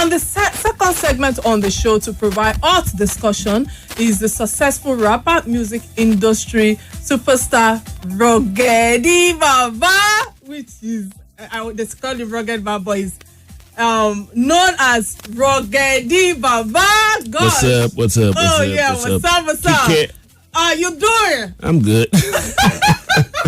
On the second segment on the show to provide art discussion is the successful rapper, music industry superstar Ruggedy Baba, which is I would call him Rugged Baba, is known as Ruggedy Baba. Gosh. What's up? Oh yeah, what's up? How you doing? I'm good.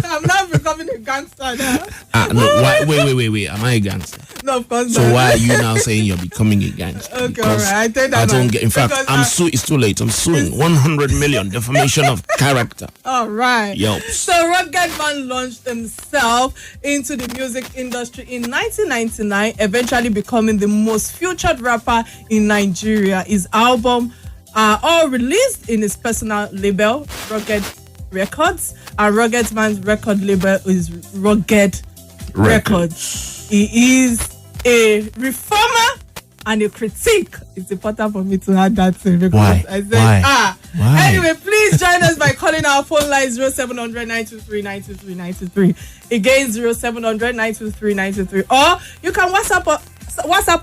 I'm not becoming a gangster now. No, wait. Am I a gangster? No, of course not. So why are you now saying you're becoming a gangster? Okay, all right. I take that. I don't get. In fact, it's too late. I'm suing 100 million defamation of character. All right. Yep. So Ruggedman launched himself into the music industry in 1999, eventually becoming the most featured rapper in Nigeria. His album all released in his personal label, Rugged Records, and Ruggedman's record label is Rugged Records. He is a reformer and a critique. It's important for me to add that thing because Why? I said, Why? Anyway, please join us by calling our phone line 0700 923 923 923. Again, 0700 923 923. Or you can WhatsApp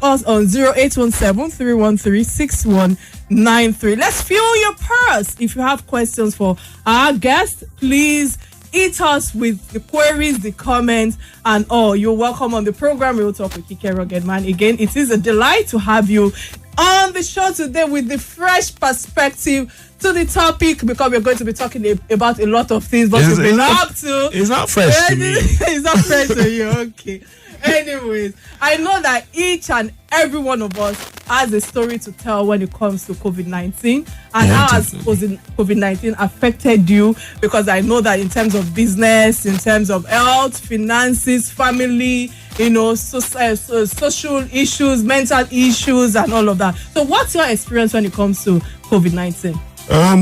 us on 0817 313 6193. Let's fuel your purse. If you have questions for our guest, please hit us with the queries, the comments, and all. You're welcome on the program. We'll talk with A.K.A Ruggedman. Again, it is a delight to have you on the show today with the fresh perspective to the topic, because we're going to be talking about a lot of things, but we've been up to. It's not fresh to me. It's not fresh to you. Okay. Anyways, I know that each and every one of us has a story to tell when it comes to COVID-19 and how has COVID-19 affected you, because I know that in terms of business, in terms of health, finances, family, social issues, mental issues, and all of that. So what's your experience when it comes to COVID-19? How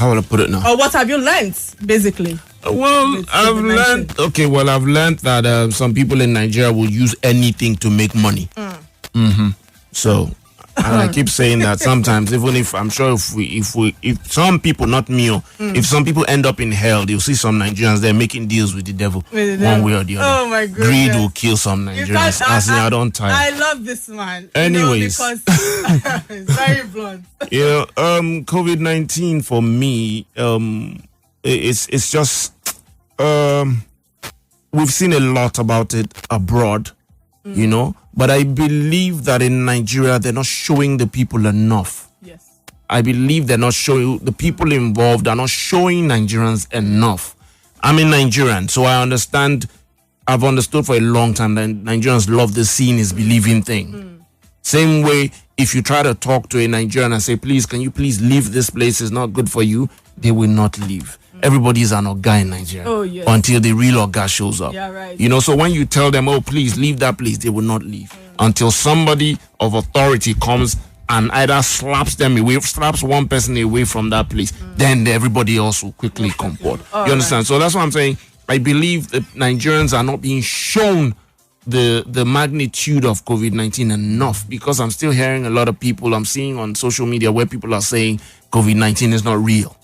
will I put it now? Or what have you learned, basically? Well, I've learned that some people in Nigeria will use anything to make money. So, and I keep saying that sometimes, even if I'm sure if some people, not me, if some people end up in hell, you'll see some Nigerians there making deals with the devil, one way or the other. Oh my goodness. Greed will kill some Nigerians. I don't tire. I love this man. Anyways, because it's very blunt. COVID-19 for me, it's just we've seen a lot about it abroad, but I believe that in Nigeria they're not showing the people enough. Yes. I believe they're not showing the people involved are not showing Nigerians enough. I'm a Nigerian, so I've understood for a long time that Nigerians love the seeing is believing thing. Same way, if you try to talk to a Nigerian and say, please, can you please leave this place, it's not good for you, they will not leave. Everybody's an Oga in Nigeria until the real Oga shows up. Yeah, right. So when you tell them, oh, please leave that place, they will not leave until somebody of authority comes and either slaps one person away from that place. Then everybody else will quickly come forward. You understand? Right. So that's what I'm saying. I believe that Nigerians are not being shown the magnitude of COVID-19 enough, because I'm still hearing a lot of people I'm seeing on social media where people are saying COVID-19 is not real.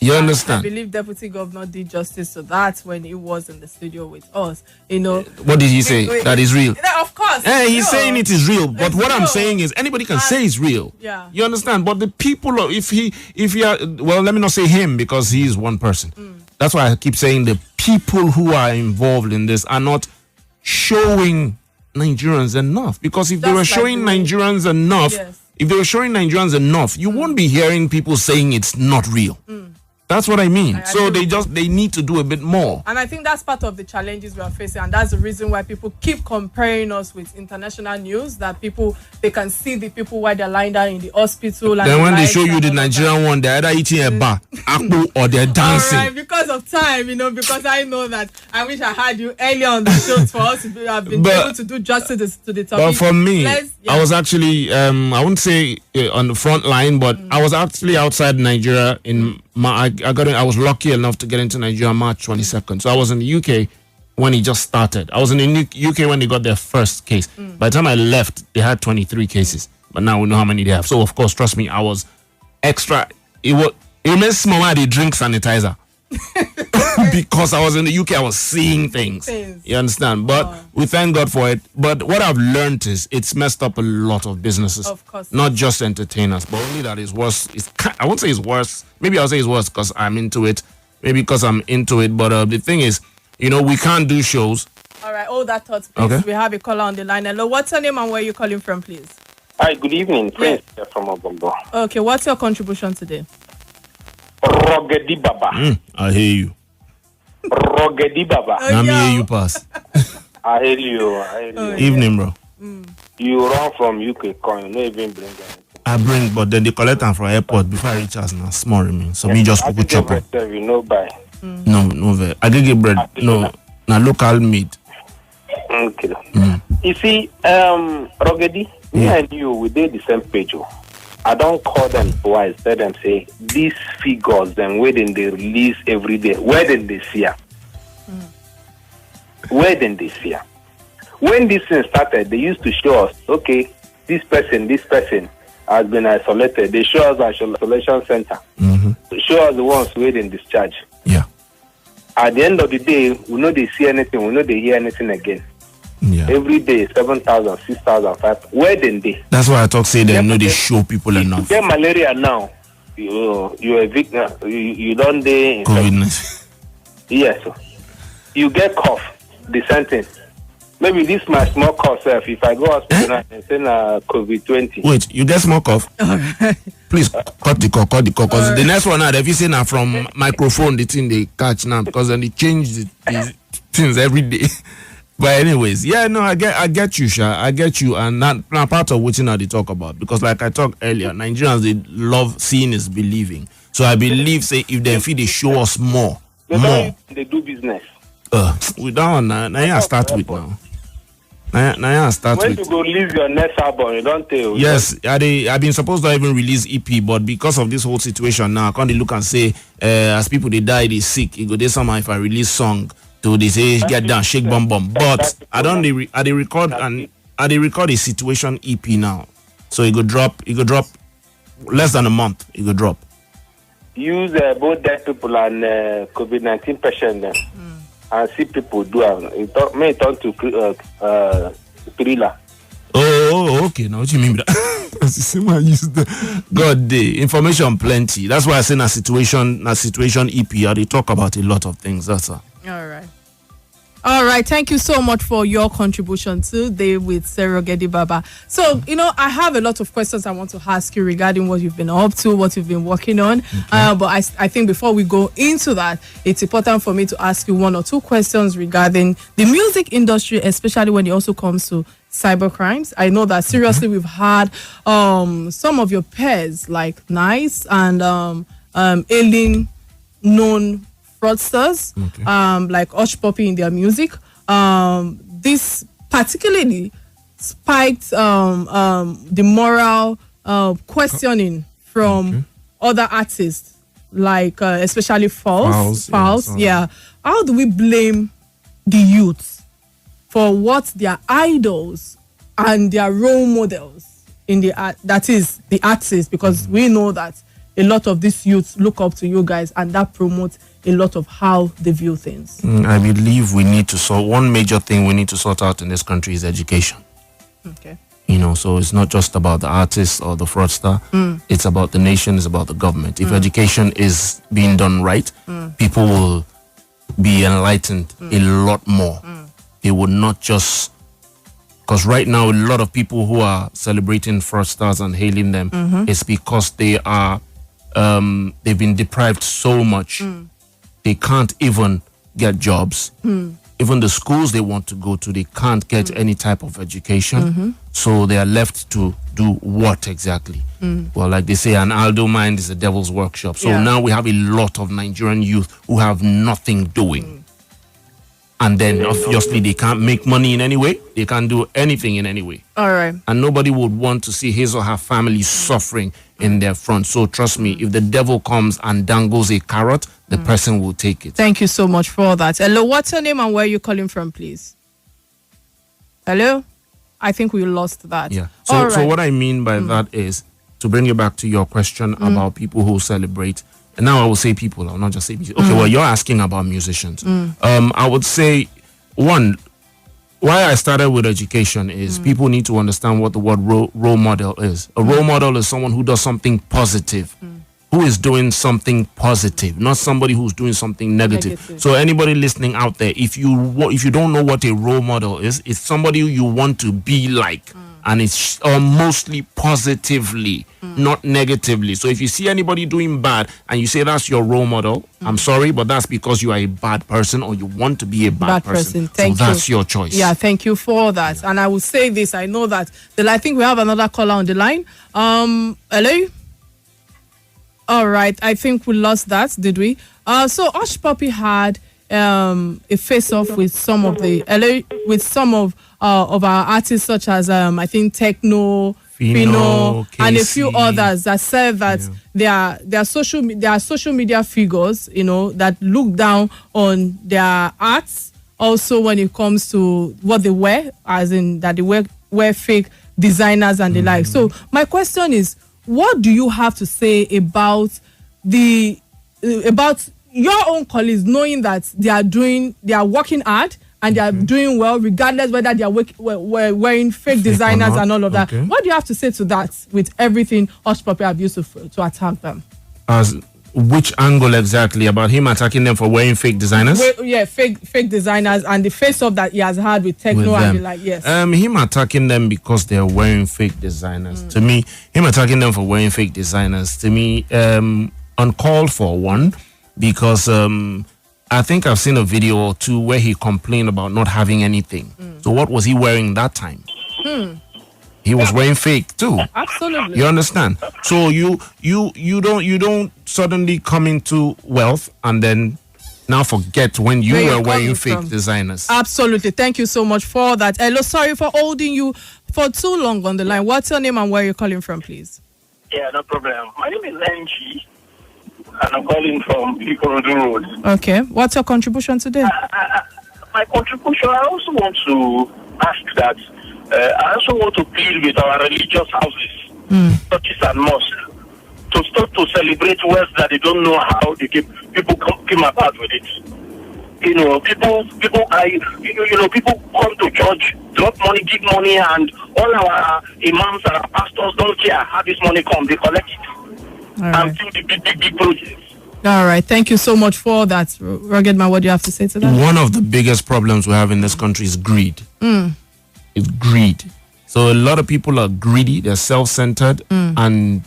You understand? I believe Deputy Governor did justice to that when he was in the studio with us. What did he say? That is real. Of course. He's saying it is real. But what I'm saying is anybody can say it's real. Yeah. You understand? But the people, if he let me not say him, because he is one person. That's why I keep saying the people who are involved in this are not showing Nigerians enough. Because if they were showing Nigerians enough, you won't be hearing people saying it's not real. That's what I mean. They need to do a bit more. And I think that's part of the challenges we are facing, and that's the reason why people keep comparing us with international news, that they can see the people while they're lying down in the hospital. And then when they show you the Nigerian one, they're either eating a bar, akpu, or they're dancing. All right, because of time, because I know that I wish I had you earlier on the show for us to have been able to do justice to the topic. But for me, I was actually, I wouldn't say on the front line, but I was actually outside Nigeria in I was lucky enough to get into Nigeria March 22nd. So I was in the UK when it just started. I was in the UK when they got their first case. By the time I left, they had 23 cases. But now we know how many they have. So, of course, trust me, I was extra. It means small, they drink sanitizer. because I was in the UK, I was seeing things. You understand? But we thank God for it. But what I've learned is it's messed up a lot of businesses. Of course. Not just entertainers, but only that is worse. I won't say it's worse. Maybe I'll say it's worse because I'm into it. Maybe because I'm into it. But the thing is, we can't do shows. All right, hold that thought, please. Okay. We have a caller on the line. Hello, what's your name and where are you calling from, please? Hi, good evening. Prince from Obombo. Okay, what's your contribution today? Ruggedy Baba. I hear you. Ruggedy Baba. Let me hear you pass. I hear you. Evening, bro. You run from UK coin, no even bring anything. I bring, but then they collect them from airport before I reach us now. Small remain. So me just cook chop up. You know buy. No, I get bread. No, local meat. Okay. You see, Ruggedy, me and you, we did the same page. I don't call them twice. Tell them say these figures, then where then they release every day. Where then they see? Where then they see? When this thing started, they used to show us, okay, this person has been isolated. They show us our isolation center. They show us the ones who in discharge. Yeah. At the end of the day, we know they see anything, we know they hear anything again. Yeah. Every day, 7,000, 6,000, 5,000. Where then they? That's why I talk. Say they know they show people enough. You get malaria now. You're a victim. You don't day. COVID-19. Yes. You get cough. The same thing. Maybe this my small cough. If I go hospital now and say COVID-20. Wait, you get small cough? Please cut the call. Because the next one now, if you say now from microphone, the thing they catch now because then they change the things every day. But anyways, I get you, Sha. I get you, and not part of what they talk about because, like I talked earlier, Nigerians they love seeing is believing. So I believe, say, if they feel they show us more, they do business. We don't now. Now start with now. Now start when with. When you go release your next album, you don't tell. Yes, I've been supposed to even release EP, but because of this whole situation now, I can't look and say, as people they die, they sick. It go there somehow if I release song. To they say get down, shake bum. But I don't record a situation EP now. So it go drop less than a month, it go drop. Use both dead people and COVID-19 patients and see people do it. May turn to thriller. Oh, okay. Now what you mean by that? God day. Information plenty. That's why I say a situation EP, they talk about a lot of things. That's all. All right. Thank you so much for your contribution today with Ruggedy Baba. So, I have a lot of questions I want to ask you regarding what you've been up to, what you've been working on. Okay. But I think before we go into that, it's important for me to ask you one or two questions regarding the music industry, especially when it also comes to cyber crimes. I know that seriously we've had some of your peers like Nice and Aileen known fraudsters, like Hushpuppi in their music. This particularly spiked the moral questioning from other artists, like especially False. Yeah. How do we blame the youth for what their idols and their role models in the art, that is the artists, because we know that a lot of these youths look up to you guys and that promotes a lot of how they view things. I believe we need to sort one major thing we need to sort out in this country is education. Okay. So it's not just about the artist or the fraudster. It's about the nation, it's about the government. If education is being done right, people will be enlightened a lot more. They would not just, because right now a lot of people who are celebrating fraudsters and hailing them is because they are they've been deprived so much. They can't even get jobs. Even the schools they want to go to, they can't get any type of education. So they are left to do what exactly? Well, like they say, an idle mind is a devil's workshop. So now we have a lot of Nigerian youth who have nothing doing. And then obviously they can't make money in any way. They can't do anything in any way. All right. And nobody would want to see his or her family suffering in their front. So trust me, if the devil comes and dangles a carrot, the person will take it. Thank you so much for that. Hello, what's your name and where are you calling from, please? Hello? I think we lost that. Yeah. So what I mean by that is, to bring you back to your question about people who celebrate, And now I will say people. I'll not just say music. Okay, well, you're asking about musicians. I would say, one, why I started with education is people need to understand what the word role model is. A role model is someone who does something positive, who is doing something positive, not somebody who's doing something negative. So anybody listening out there, if you don't know what a role model is, it's somebody who you want to be like. And it's mostly positively, not negatively. So if you see anybody doing bad and you say that's your role model, I'm sorry, but that's because you are a bad person or you want to be a bad person. Thank so you. That's your choice. Yeah, thank you for that. And I will say this, I know that I think we have another caller on the line. Hello? All right, I think we lost that, did we? So Hushpuppi had a face-off with some of our artists, such as I think Techno, Fino, and a few others that said that they are social media figures, that look down on their arts. Also, when it comes to what they wear, as in that they wear fake designers and the like. So my question is, what do you have to say about your own colleagues, knowing that they are working hard and they are doing well, regardless whether they are wearing fake designers and all of that? What do you have to say to that, with everything Hushpuppi have used to attack them? Which angle exactly? About him attacking them for wearing fake designers? Fake designers and the face-off that he has had with Techno and the like. Yes. Him attacking them because they're wearing fake designers. To me, him attacking them for wearing fake designers, to me, uncalled for, one, because I think I've seen a video or two where he complained about not having anything. So what was he wearing that time? He was wearing fake too. Absolutely. You understand? So you don't suddenly come into wealth and then now forget when you were wearing fake designers. Absolutely. Thank you so much for that. Hello, sorry for holding you for too long on the line. What's your name and where are you calling from, please? Yeah, no problem. My name is NG and I'm calling from Ikorodu Road. Okay. What's your contribution today? My contribution, I also want to ask that I also want to plead with our religious houses, churches and mosques, to start to celebrate words that they don't know how people came apart with it. People come to church, drop money, give money, and all our imams and our pastors don't care how this money comes. They collect it and do the big projects. All right. Thank you so much for that. Ruggedman, what do you have to say to that? One of the biggest problems we have in this country is greed. It's greed. So a lot of people are greedy, they're self-centered, and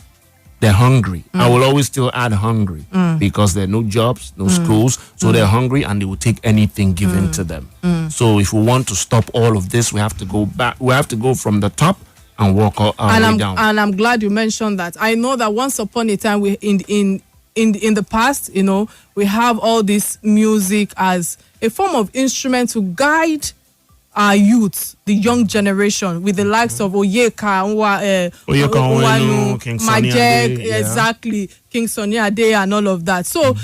they're hungry. I will always still add hungry because there are no jobs, no schools, so they're hungry and they will take anything given to them. So if we want to stop all of this, we have to go back. We have to go from the top and walk our way down. And I'm glad you mentioned that. I know that once upon a time, in the past, we have all this music as a form of instrument to guide our youth, the young generation, with the likes of Oyeka, King Sunny Ade, exactly, King Sunny Ade and all of that. So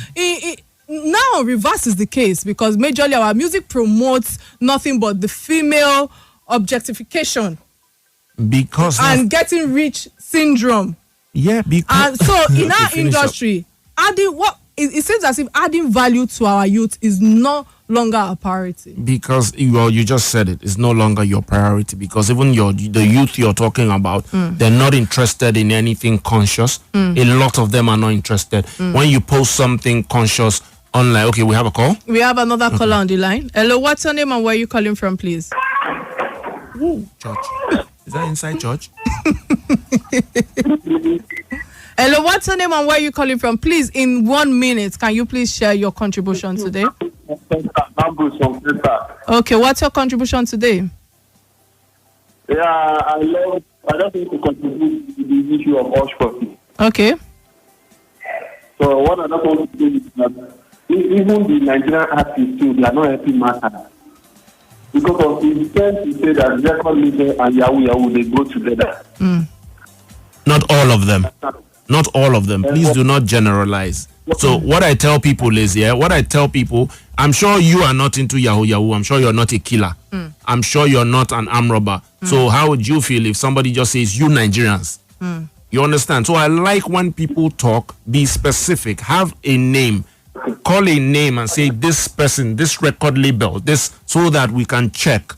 now reverse is the case, because majorly our music promotes nothing but the female objectification and getting rich syndrome. Yeah, because and so in our industry, it seems as if adding value to our youth is no longer a priority. Because you just said it's no longer your priority, because even the youth you're talking about, they're not interested in anything conscious. A lot of them are not interested. When you post something conscious online, okay, we have a call. We have another caller on the line. Hello, what's your name and where are you calling from, please? Ooh, church. Is that inside church? Hello, what's your name and where are you calling from? Please, in 1 minute, can you please share your contribution today? Okay, what's your contribution today? Yeah, I just need to contribute to the issue of Hushpuppi. Okay. So what I just want to say is that even the Nigerian artists too, they are not helping matters. Because of the sense to say that record label and Yahoo, they go together. Not all of them. Not all of them. Please do not generalize. So what I tell people is, I'm sure you are not into Yahoo. I'm sure you're not a killer. I'm sure you're not an arm robber. So how would you feel if somebody just says, you Nigerians, You understand? So I like when people talk, be specific, have a name, call a name and say this person, this record label, this, so that we can check.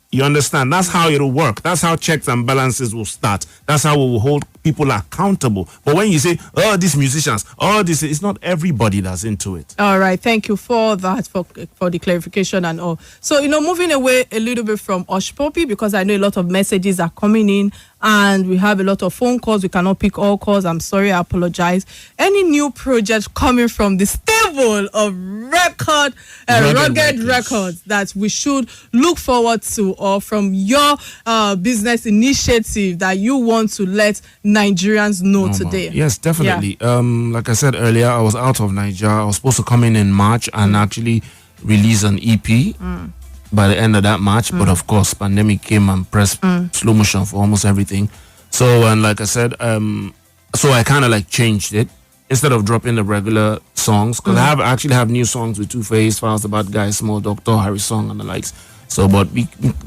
You understand? That's how it'll work. That's how checks and balances will start. That's how we will hold people accountable. But when you say, oh, these musicians, oh, this, it's not everybody that's into it. All right. Thank you for that, for the clarification and all. So, moving away a little bit from Hushpuppi, because I know a lot of messages are coming in and we have a lot of phone calls. We cannot pick all calls. I'm sorry. I apologize. Any new projects coming from the stable of Rugged Records that we should look forward to, or from your business initiative that you want to let Nigerians know today? Yes, definitely. Yeah. Like I said earlier, I was out of Nigeria. I was supposed to come in March and actually release an EP by the end of that March. But of course, pandemic came and pressed slow motion for almost everything. So, and like I said, so I kind of like changed it. Instead of dropping the regular songs, because I actually have new songs with Two-Face, Files the Bad Guy, Small Doctor, Harry Song, and the likes. So, but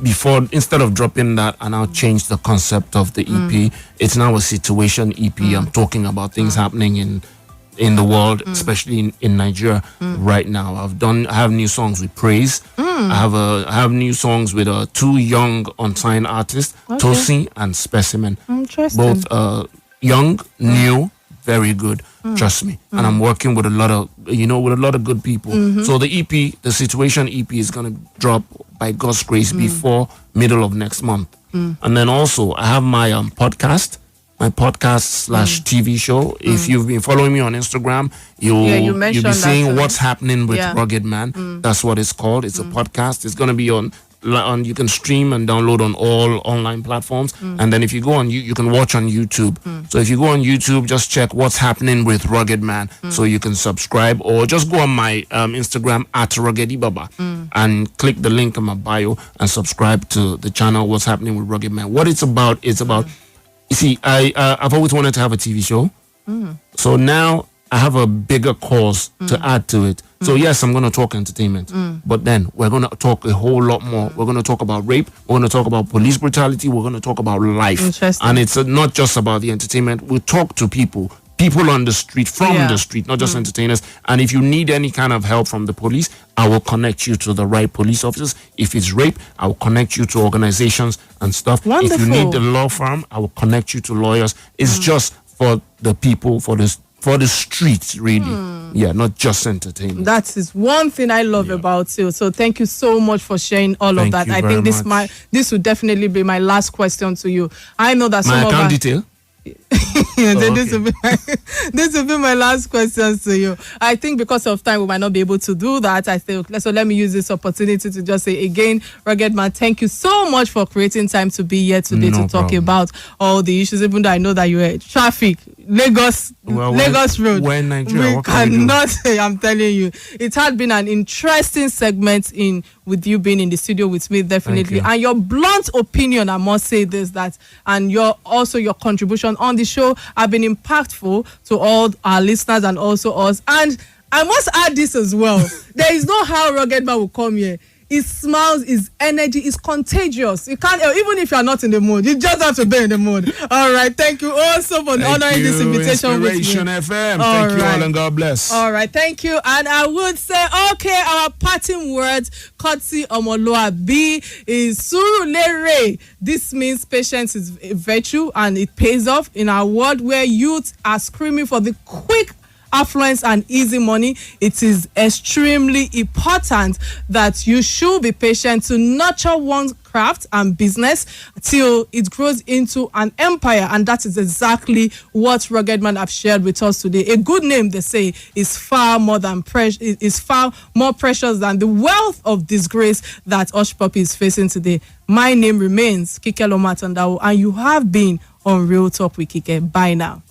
before, instead of dropping that, I now changed the concept of the EP. It's now a situation EP. I'm talking about things happening in the world, especially in Nigeria right now. I have new songs with Praise. I have new songs with two young unsigned artists, Tosin and Specimen. Interesting. Both young, new, very good. Trust me. And I'm working with a lot of, with a lot of good people. So the EP, the situation EP, is gonna drop by God's grace before middle of next month. And then also I have my podcast. My podcast / TV show. If you've been following me on Instagram, you'll be seeing what's happening with Ruggedman. That's what it's called. It's a podcast. It's gonna be on. You can stream and download on all online platforms. And then if you go on, you can watch on YouTube. So if you go on YouTube, just check what's happening with Ruggedman. So you can subscribe, or just go on my Instagram at Ruggedy Baba and click the link in my bio and subscribe to the channel. What's happening with Ruggedman? What it's about? You see, I've always wanted to have a TV show. So now I have a bigger cause to add to it. So yes, I'm going to talk entertainment, but then we're going to talk a whole lot more. We're going to talk about rape. We're going to talk about police brutality. We're going to talk about life. And it's not just about the entertainment. We talk to people on the street, from the street, not just entertainers. And if you need any kind of help from the police, I will connect you to the right police officers. If it's rape, I will connect you to organizations and stuff. Wonderful. If you need the law firm, I will connect you to lawyers. It's just for the people, for the streets, really. Yeah, not just entertainment. That is one thing I love about you. So thank you so much for sharing all of that. I think this would definitely be my last question to you. I know that my account detail. This will be my last question to you. I think because of time we might not be able to do that. So let me use this opportunity to just say again, Ruggedman, thank you so much for creating time to be here today to talk about all the issues. Even though I know that you were traffic, Lagos Road. We're in Nigeria. We cannot say. I'm telling you, it had been an interesting segment with you being in the studio with me, definitely, and your blunt opinion. I must say and your contribution on the show have been impactful to all our listeners and also us. And I must add this as well. There is no how Ruggedman will come here. His smiles, his energy is contagious. You can't, even if you are not in the mood, you just have to be in the mood. All right. Thank you also for honoring this invitation with me. Inspiration FM. Thank you all and God bless. All right. Thank you. And I would say, okay, our parting words, courtesy Omolua B, is Surulere. This means patience is a virtue and it pays off in our world where youth are screaming for the quick affluence and easy money. It is extremely important that you should be patient to nurture one's craft and business till it grows into an empire, and that is exactly what Ruggedman have shared with us today. A good name, they say, is far more precious than the wealth of disgrace that Hushpuppi is facing today. My name remains Kike Lomatandao, and you have been on Real Talk with Kike. Bye now.